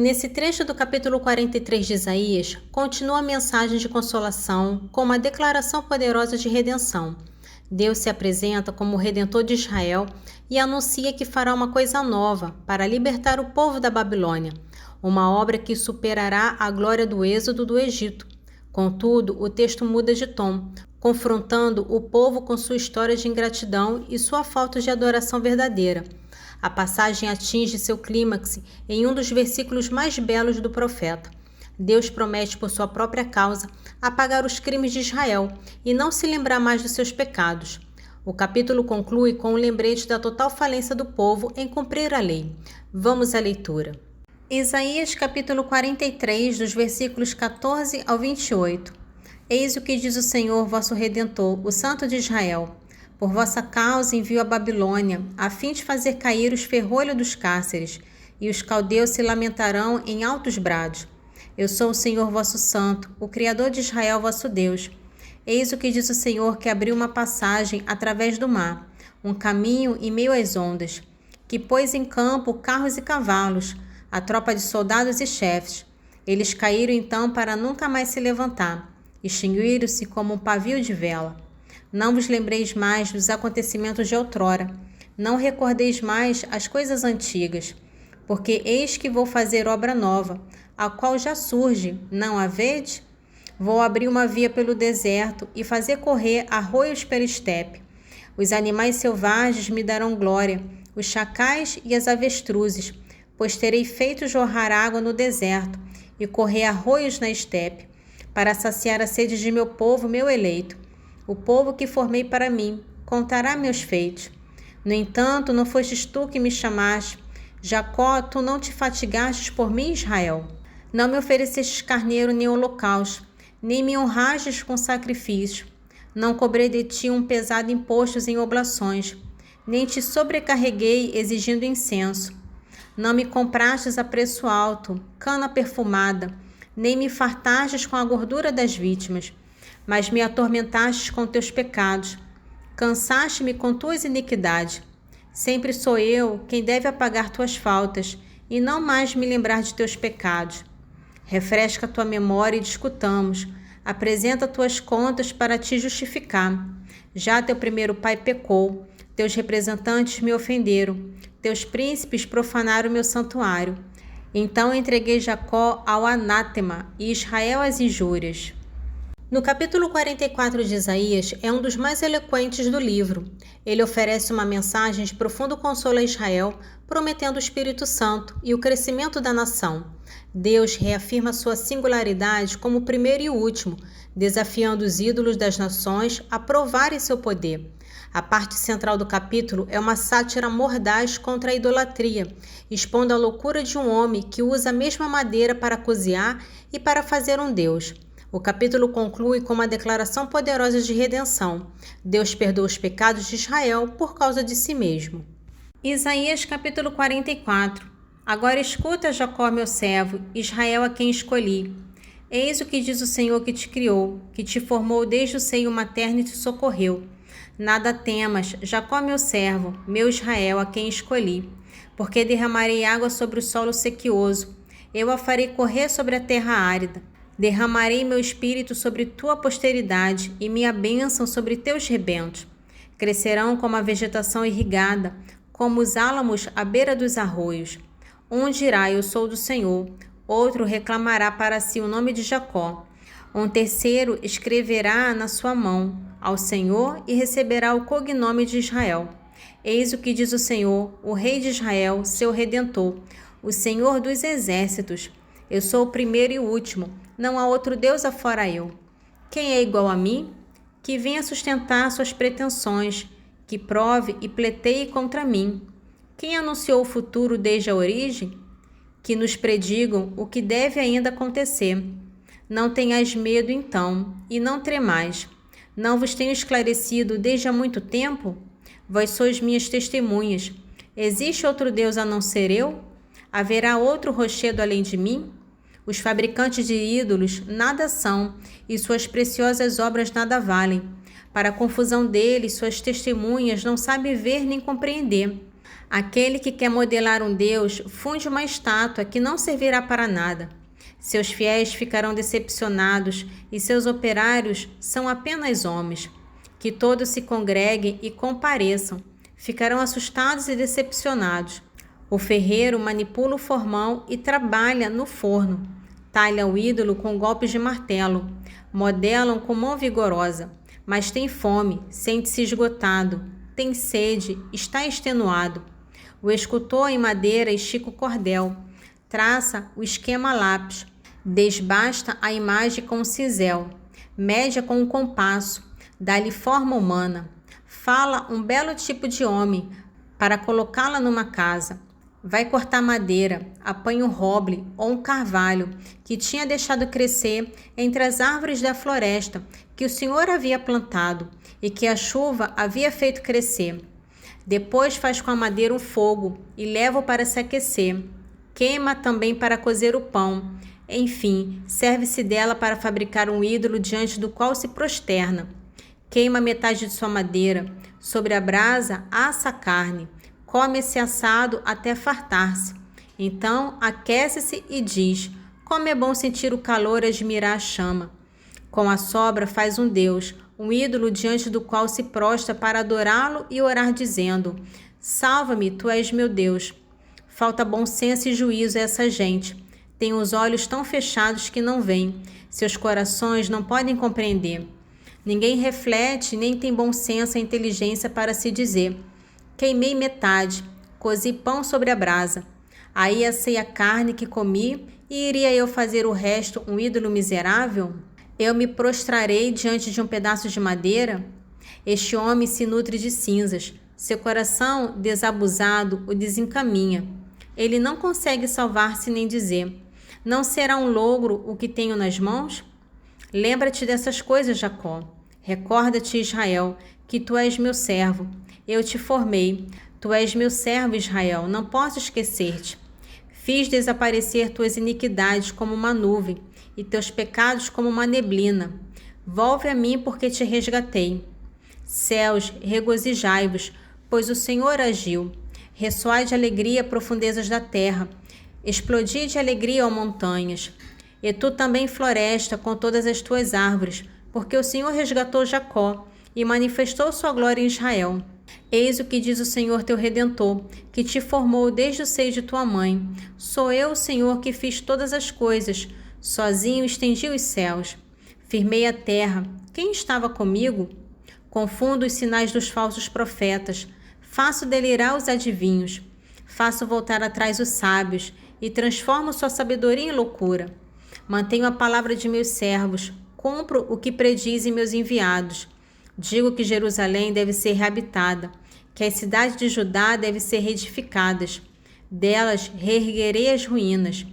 Nesse trecho do capítulo 43 de Isaías, continua a mensagem de consolação com uma declaração poderosa de redenção. Deus se apresenta como o Redentor de Israel e anuncia que fará uma coisa nova para libertar o povo da Babilônia, uma obra que superará a glória do êxodo do Egito. Contudo, o texto muda de tom, confrontando o povo com sua história de ingratidão e sua falta de adoração verdadeira. A passagem atinge seu clímax em um dos versículos mais belos do profeta. Deus promete por sua própria causa apagar os crimes de Israel e não se lembrar mais dos seus pecados. O capítulo conclui com um lembrete da total falência do povo em cumprir a lei. Vamos à leitura. Isaías capítulo 43, dos versículos 14 ao 28. Eis o que diz o Senhor vosso Redentor, o Santo de Israel. Por vossa causa envio a Babilônia, a fim de fazer cair os ferrolhos dos cárceres, e os caldeus se lamentarão em altos brados. Eu sou o Senhor vosso Santo, o Criador de Israel vosso Deus. Eis o que diz o Senhor que abriu uma passagem através do mar, um caminho em meio às ondas, que pôs em campo carros e cavalos, a tropa de soldados e chefes. Eles caíram então para nunca mais se levantar, extinguiram-se como um pavio de vela. Não vos lembreis mais dos acontecimentos de outrora, não recordeis mais as coisas antigas, porque eis que vou fazer obra nova, a qual já surge, não a vede? Vou abrir uma via pelo deserto e fazer correr arroios pela estepe. Os animais selvagens me darão glória, os chacais e as avestruzes, pois terei feito jorrar água no deserto e correr arroios na estepe, para saciar a sede de meu povo, meu eleito. O povo que formei para mim contará meus feitos. No entanto, não fostes tu que me chamaste. Jacó, tu não te fatigastes por mim, Israel. Não me oferecestes carneiro nem holocausto, nem me honrastes com sacrifício. Não cobrei de ti um pesado imposto em oblações, nem te sobrecarreguei exigindo incenso. Não me comprastes a preço alto, cana perfumada, nem me fartastes com a gordura das vítimas, mas me atormentastes com teus pecados, cansaste-me com tuas iniquidades. Sempre sou eu quem deve apagar tuas faltas, e não mais me lembrar de teus pecados. Refresca tua memória e discutamos, apresenta tuas contas para te justificar. Já teu primeiro pai pecou, teus representantes me ofenderam, teus príncipes profanaram meu santuário. Então entreguei Jacó ao anátema e Israel às injúrias. No capítulo 44 de Isaías é um dos mais eloquentes do livro. Ele oferece uma mensagem de profundo consolo a Israel, prometendo o Espírito Santo e o crescimento da nação. Deus reafirma sua singularidade como o primeiro e o último, desafiando os ídolos das nações a provarem seu poder. A parte central do capítulo é uma sátira mordaz contra a idolatria, expondo a loucura de um homem que usa a mesma madeira para cozinhar e para fazer um Deus. O capítulo conclui com uma declaração poderosa de redenção. Deus perdoa os pecados de Israel por causa de si mesmo. Isaías capítulo 44. Agora escuta, Jacó, meu servo, Israel a quem escolhi. Eis o que diz o Senhor que te criou, que te formou desde o seio materno e te socorreu. Nada temas, Jacó, meu servo, meu Israel a quem escolhi, porque derramarei água sobre o solo sequioso, eu a farei correr sobre a terra árida. Derramarei meu espírito sobre tua posteridade e minha bênção sobre teus rebentos. Crescerão como a vegetação irrigada, como os álamos à beira dos arroios. Um dirá, eu sou do Senhor, outro reclamará para si o nome de Jacó. Um terceiro escreverá na sua mão ao Senhor e receberá o cognome de Israel. Eis o que diz o Senhor, o Rei de Israel, seu Redentor, o Senhor dos exércitos. Eu sou o primeiro e o último, não há outro Deus afora eu. Quem é igual a mim? Que venha sustentar suas pretensões, que prove e pleiteie contra mim. Quem anunciou o futuro desde a origem? Que nos predigam o que deve ainda acontecer. Não tenhais medo então, e não tremais. Não vos tenho esclarecido desde há muito tempo? Vós sois minhas testemunhas. Existe outro Deus a não ser eu? Haverá outro rochedo além de mim? Os fabricantes de ídolos nada são, e suas preciosas obras nada valem. Para a confusão deles, suas testemunhas não sabem ver nem compreender. Aquele que quer modelar um Deus funde uma estátua que não servirá para nada. Seus fiéis ficarão decepcionados e seus operários são apenas homens. Que todos se congreguem e compareçam. Ficarão assustados e decepcionados. O ferreiro manipula o formão e trabalha no forno. Talha o ídolo com golpes de martelo. Modelam com mão vigorosa. Mas tem fome, sente-se esgotado. Tem sede, está extenuado. O escultor em madeira estica o cordel. Traça o esquema a lápis. Desbasta a imagem com o cinzel. Mede com um compasso. Dá-lhe forma humana. Fala um belo tipo de homem para colocá-la numa casa. Vai cortar madeira, apanha um roble ou um carvalho que tinha deixado crescer entre as árvores da floresta que o Senhor havia plantado e que a chuva havia feito crescer. Depois faz com a madeira um fogo e leva-o para se aquecer. Queima também para cozer o pão. Enfim, serve-se dela para fabricar um ídolo diante do qual se prosterna. Queima metade de sua madeira. Sobre a brasa assa a carne. Come esse assado até fartar-se. Então aquece-se e diz: como é bom sentir o calor e admirar a chama. Com a sobra faz um Deus, um ídolo diante do qual se prostra para adorá-lo e orar dizendo: salva-me, tu és meu Deus. Falta bom senso e juízo a essa gente. Tem os olhos tão fechados que não veem. Seus corações não podem compreender. Ninguém reflete nem tem bom senso e inteligência para se dizer: queimei metade, cozi pão sobre a brasa. Aí assei a carne que comi e iria eu fazer o resto um ídolo miserável? Eu me prostrarei diante de um pedaço de madeira? Este homem se nutre de cinzas. Seu coração desabusado o desencaminha. Ele não consegue salvar-se nem dizer: não será um logro o que tenho nas mãos? Lembra-te dessas coisas, Jacó. Recorda-te, Israel, que tu és meu servo. Eu te formei. Tu és meu servo, Israel. Não posso esquecer-te. Fiz desaparecer tuas iniquidades como uma nuvem e teus pecados como uma neblina. Volve a mim, porque te resgatei. Céus, regozijai-vos, pois o Senhor agiu. Ressoai de alegria profundezas da terra. Explodi de alegria, ó montanhas. E tu também, floresta, com todas as tuas árvores, porque o Senhor resgatou Jacó e manifestou sua glória em Israel. Eis o que diz o Senhor teu Redentor, que te formou desde o seio de tua mãe. Sou eu, o Senhor, que fiz todas as coisas. Sozinho estendi os céus. Firmei a terra. Quem estava comigo? Confundo os sinais dos falsos profetas. Faço delirar os adivinhos. Faço voltar atrás os sábios e transformo sua sabedoria em loucura. Mantenho a palavra de meus servos. Cumpro o que predizem meus enviados. Digo que Jerusalém deve ser reabitada, que as cidades de Judá devem ser reedificadas. Delas reerguerei as ruínas.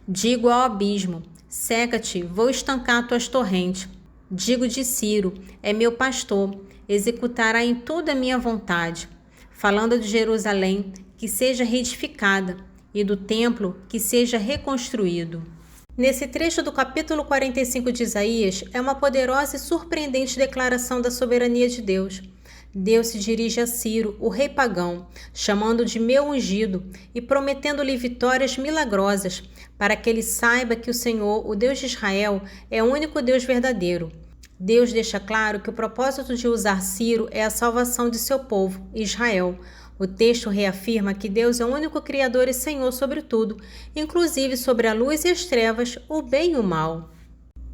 Digo ao abismo: seca-te, vou estancar tuas torrentes. Digo de Ciro: é meu pastor, executará em tudo a minha vontade. Falando de Jerusalém, que seja reedificada, e do templo, que seja reconstruído. Nesse trecho do capítulo 45 de Isaías, é uma poderosa e surpreendente declaração da soberania de Deus. Deus se dirige a Ciro, o rei pagão, chamando de meu ungido e prometendo-lhe vitórias milagrosas, para que ele saiba que o Senhor, o Deus de Israel, é o único Deus verdadeiro. Deus deixa claro que o propósito de usar Ciro é a salvação de seu povo, Israel. O texto reafirma que Deus é o único Criador e Senhor sobre tudo, inclusive sobre a luz e as trevas, o bem e o mal.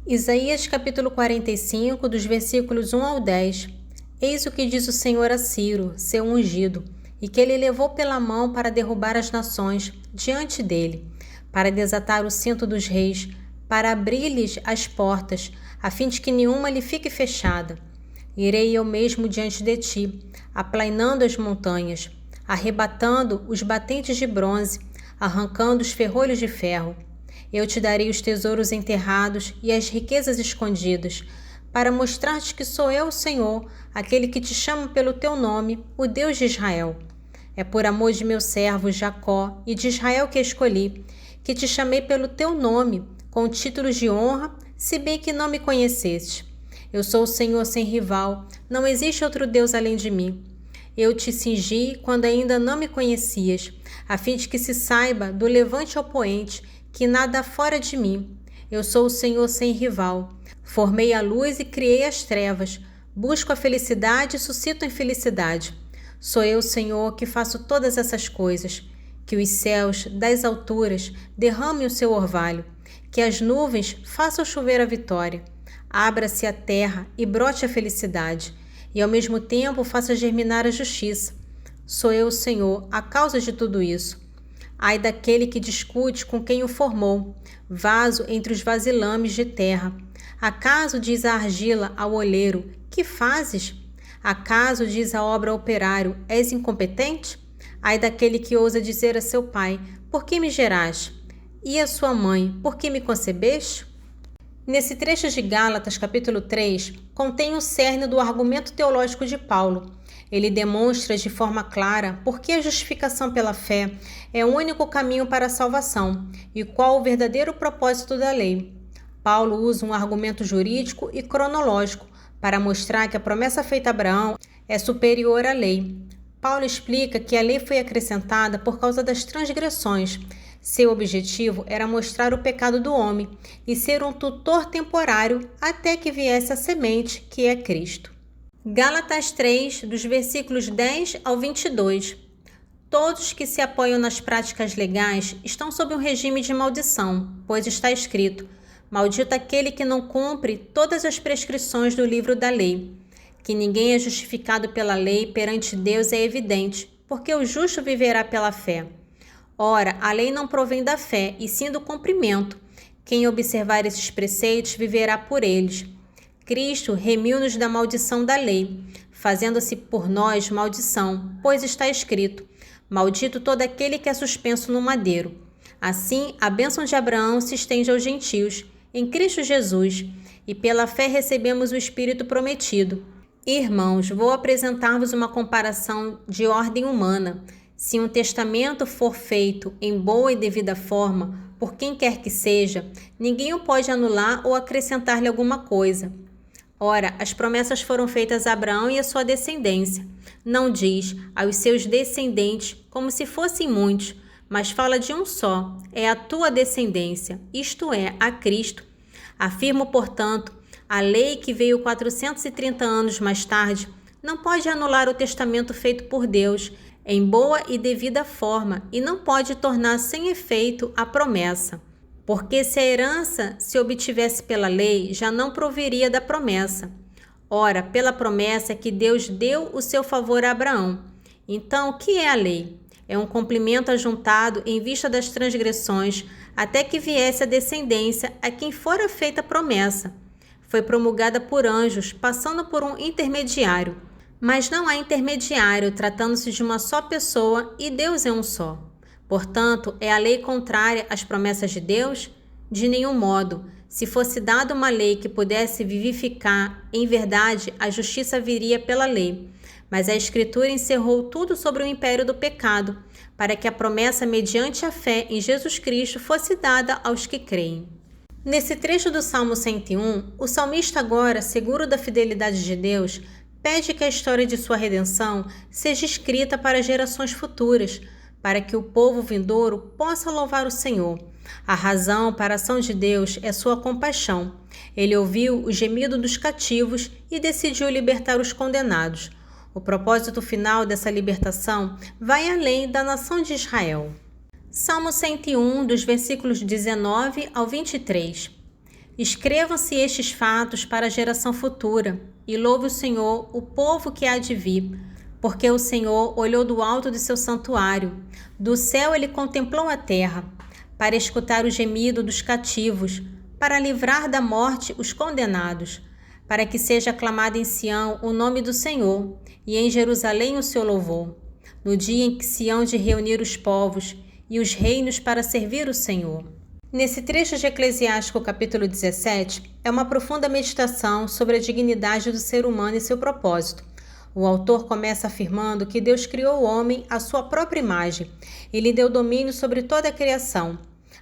Isaías capítulo 45, dos versículos 1 ao 10. Eis o que diz o Senhor a Ciro, seu ungido, e que ele levou pela mão para derrubar as nações diante dele, para desatar o cinto dos reis, para abrir-lhes as portas, a fim de que nenhuma lhe fique fechada. Irei eu mesmo diante de ti, aplainando as montanhas, arrebatando os batentes de bronze, arrancando os ferrolhos de ferro. Eu te darei os tesouros enterrados e as riquezas escondidas, para mostrar-te que sou eu o Senhor, aquele que te chama pelo teu nome, o Deus de Israel. É por amor de meu servo Jacó e de Israel que escolhi, que te chamei pelo teu nome, com títulos de honra, se bem que não me conheceste. Eu sou o Senhor sem rival, não existe outro Deus além de mim. Eu te cingi quando ainda não me conhecias, a fim de que se saiba do levante ao poente que nada há fora de mim. Eu sou o Senhor sem rival. Formei a luz e criei as trevas. Busco a felicidade e suscito a infelicidade. Sou eu, Senhor, que faço todas essas coisas. Que os céus das alturas derramem o seu orvalho. Que as nuvens façam chover a vitória. Abra-se a terra e brote a felicidade. E ao mesmo tempo faça germinar a justiça. Sou eu, Senhor, a causa de tudo isso. Ai daquele que discute com quem o formou, vaso entre os vazilames de terra. Acaso diz a argila ao olheiro, que fazes? Acaso diz a obra ao operário, és incompetente? Ai daquele que ousa dizer a seu pai, por que me geraste? E a sua mãe, por que me concebeste? Nesse trecho de Gálatas, capítulo 3, contém o cerne do argumento teológico de Paulo. Ele demonstra de forma clara por que a justificação pela fé é o único caminho para a salvação e qual o verdadeiro propósito da lei. Paulo usa um argumento jurídico e cronológico para mostrar que a promessa feita a Abraão é superior à lei. Paulo explica que a lei foi acrescentada por causa das transgressões. Seu objetivo era mostrar o pecado do homem e ser um tutor temporário até que viesse a semente, que é Cristo. Gálatas 3, dos versículos 10 ao 22. Todos que se apoiam nas práticas legais estão sob um regime de maldição, pois está escrito: maldito aquele que não cumpre todas as prescrições do livro da lei. Que ninguém é justificado pela lei perante Deus é evidente, porque o justo viverá pela fé. Ora, a lei não provém da fé, e sim do cumprimento. Quem observar esses preceitos viverá por eles. Cristo remiu-nos da maldição da lei, fazendo-se por nós maldição, pois está escrito: maldito todo aquele que é suspenso no madeiro. Assim, a bênção de Abraão se estende aos gentios, em Cristo Jesus, e pela fé recebemos o Espírito prometido. Irmãos, vou apresentar-vos uma comparação de ordem humana. Se um testamento for feito em boa e devida forma, por quem quer que seja, ninguém o pode anular ou acrescentar-lhe alguma coisa. Ora, as promessas foram feitas a Abraão e a sua descendência. Não diz aos seus descendentes como se fossem muitos, mas fala de um só, é a tua descendência, isto é, a Cristo. Afirmo, portanto, a lei que veio 430 anos mais tarde não pode anular o testamento feito por Deus em boa e devida forma e não pode tornar sem efeito a promessa. Porque se a herança se obtivesse pela lei, já não proviria da promessa. Ora, pela promessa é que Deus deu o seu favor a Abraão. Então, o que é a lei? É um complemento ajuntado em vista das transgressões, até que viesse a descendência a quem fora feita a promessa. Foi promulgada por anjos, passando por um intermediário. Mas não há intermediário, tratando-se de uma só pessoa, e Deus é um só. Portanto, é a lei contrária às promessas de Deus? De nenhum modo. Se fosse dada uma lei que pudesse vivificar, em verdade, a justiça viria pela lei. Mas a Escritura encerrou tudo sobre o império do pecado, para que a promessa mediante a fé em Jesus Cristo fosse dada aos que creem. Nesse trecho do Salmo 101, o salmista agora, seguro da fidelidade de Deus, pede que a história de sua redenção seja escrita para gerações futuras, para que o povo vindouro possa louvar o Senhor. A razão para a ação de Deus é sua compaixão. Ele ouviu o gemido dos cativos e decidiu libertar os condenados. O propósito final dessa libertação vai além da nação de Israel. Salmo 101, dos versículos 19 ao 23. Escrevam-se estes fatos para a geração futura, e louve o Senhor, o povo que há de vir, porque o Senhor olhou do alto de seu santuário, do céu ele contemplou a terra, para escutar o gemido dos cativos, para livrar da morte os condenados, para que seja aclamado em Sião o nome do Senhor, e em Jerusalém o seu louvor, no dia em que se hão de reunir os povos e os reinos para servir o Senhor. Nesse trecho de Eclesiástico, capítulo 17, é uma profunda meditação sobre a dignidade do ser humano e seu propósito. O autor começa afirmando que Deus criou o homem à sua própria imagem e lhe deu domínio sobre toda a criação.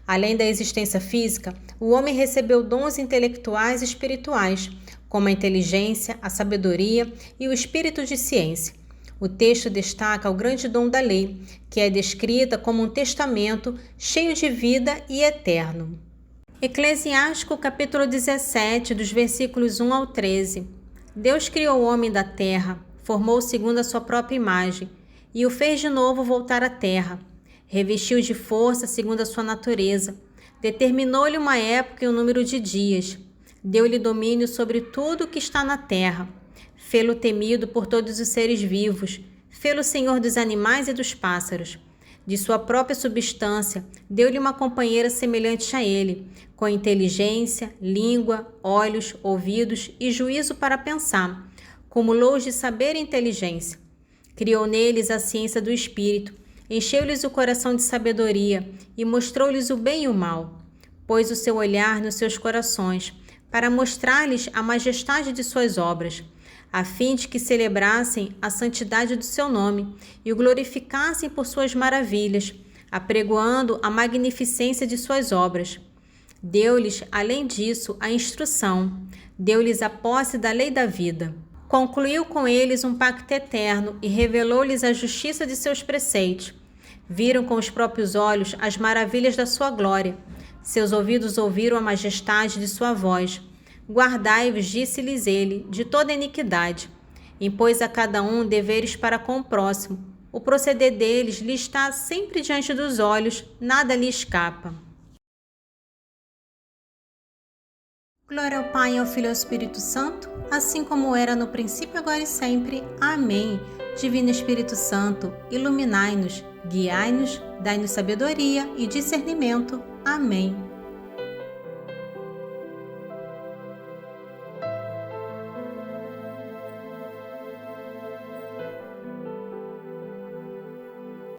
Além da existência física, o homem recebeu dons intelectuais e espirituais, como a inteligência, a sabedoria e o espírito de ciência. O texto destaca o grande dom da lei, que é descrita como um testamento cheio de vida e eterno. Eclesiástico capítulo 17, dos versículos 1 ao 13. Deus criou o homem da terra, formou-o segundo a sua própria imagem, e o fez de novo voltar à terra. Revestiu de força segundo a sua natureza, determinou-lhe uma época e um número de dias, deu-lhe domínio sobre tudo o que está na terra, fê-lo temido por todos os seres vivos, fê-lo senhor dos animais e dos pássaros. De sua própria substância, deu-lhe uma companheira semelhante a ele, com inteligência, língua, olhos, ouvidos e juízo para pensar. Cumulou-os de saber e inteligência. Criou neles a ciência do espírito, encheu-lhes o coração de sabedoria e mostrou-lhes o bem e o mal. Pôs o seu olhar nos seus corações, para mostrar-lhes a majestade de suas obras, a fim de que celebrassem a santidade do seu nome e o glorificassem por suas maravilhas, apregoando a magnificência de suas obras. Deu-lhes, além disso, a instrução, deu-lhes a posse da lei da vida. Concluiu com eles um pacto eterno e revelou-lhes a justiça de seus preceitos. Viram com os próprios olhos as maravilhas da sua glória. Seus ouvidos ouviram a majestade de sua voz. Guardai-vos, disse-lhes ele, de toda iniquidade. Impôs a cada um deveres para com o próximo. O proceder deles lhe está sempre diante dos olhos, nada lhe escapa. Glória ao Pai, ao Filho e ao Espírito Santo, assim como era no princípio, agora e sempre. Amém. Divino Espírito Santo, iluminai-nos, guiai-nos, dai-nos sabedoria e discernimento. Amém.